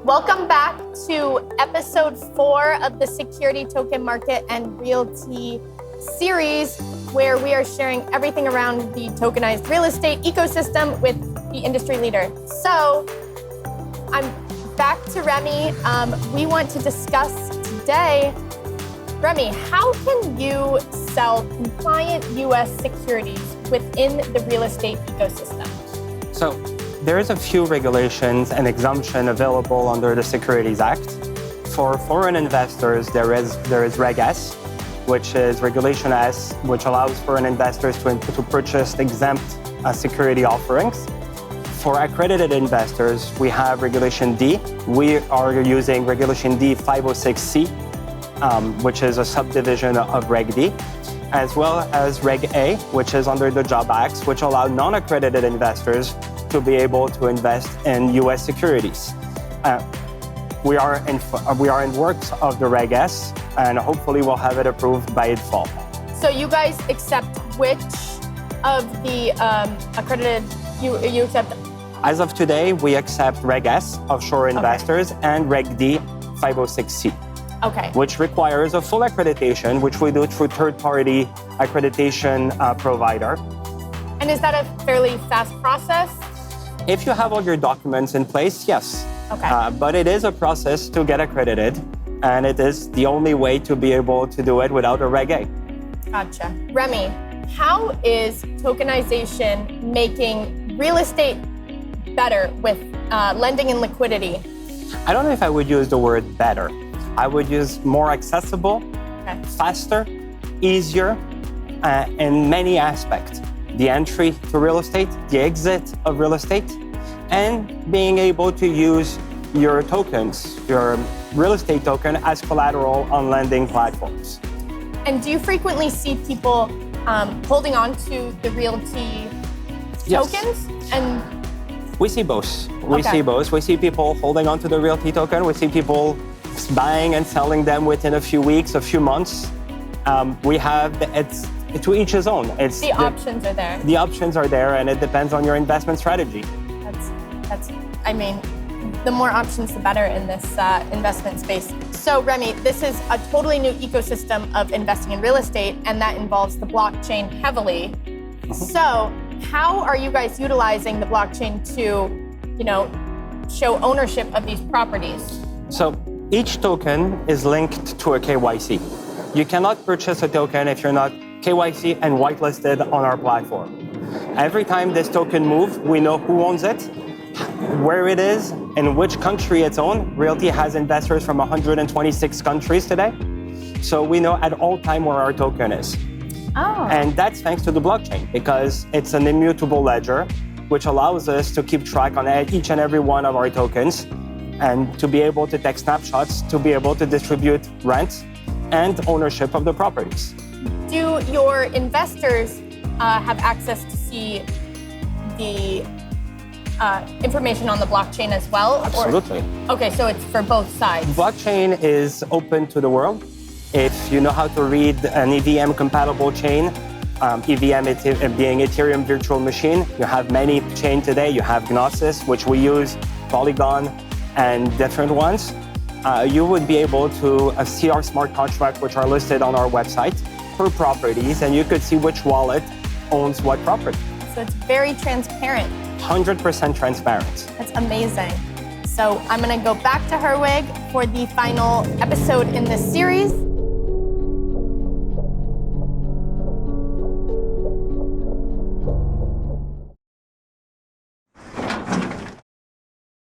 Welcome back to episode 4 of the Security Token Market and Realty series, where we are sharing everything around the tokenized real estate ecosystem with the industry leader. So I'm back to Remy. We want to discuss today, Remy, how can you sell compliant US securities within the real estate ecosystem? So there is a few regulations and exemption available under the Securities Act. For foreign investors, there is Reg S, which is Regulation S, which allows foreign investors to purchase exempt security offerings. For accredited investors, we have Regulation D. We are using Regulation D 506C, which is a subdivision of Reg D, as well as Reg A, which is under the Job Act, which allow non-accredited investors to be able to invest in U.S. securities. We are in works of the Reg S, and hopefully we'll have it approved by fall. So you guys accept which of the accredited you accept? As of today, we accept Reg S, offshore investors, and Reg D, 506C. Okay. Which requires a full accreditation, which we do through third-party accreditation provider. And is that a fairly fast process? If you have all your documents in place, yes. Okay. But it is a process to get accredited, and it is the only way to be able to do it without a Reg A. Gotcha. Remy, how is tokenization making real estate better with lending and liquidity? I don't know if I would use the word better. I would use more accessible, faster, easier, in many aspects. The entry to real estate, the exit of real estate, and being able to use your tokens, your real estate token, as collateral on lending platforms. And do you frequently see people holding on to the realty tokens? And we see both. We see both. We see people holding on to the realty token. We see people buying and selling them within a few weeks, a few months. It's to each his own. The options are there. The options are there, and it depends on your investment strategy. I mean, the more options, the better in this investment space. So Remy, this is a totally new ecosystem of investing in real estate, and that involves the blockchain heavily. So how are you guys utilizing the blockchain to, show ownership of these properties? So each token is linked to a KYC. You cannot purchase a token if you're not KYC and whitelisted on our platform. Every time this token moves, we know who owns it, where it is, in which country it's owned. Realty has investors from 126 countries today. So we know at all time where our token is. Oh. And that's thanks to the blockchain, because it's an immutable ledger, which allows us to keep track on each and every one of our tokens, and to be able to take snapshots, to be able to distribute rent and ownership of the properties. Do your investors have access to see the information on the blockchain as well? Absolutely. Okay, so it's for both sides. Blockchain is open to the world. If you know how to read an EVM-compatible chain, EVM being Ethereum virtual machine, you have many chains today. You have Gnosis, which we use, Polygon, and different ones. You would be able to see our smart contracts, which are listed on our website for properties, and you could see which wallet owns what property. So it's very transparent. 100% transparent. That's amazing. So I'm going to go back to Herwig for the final episode in this series.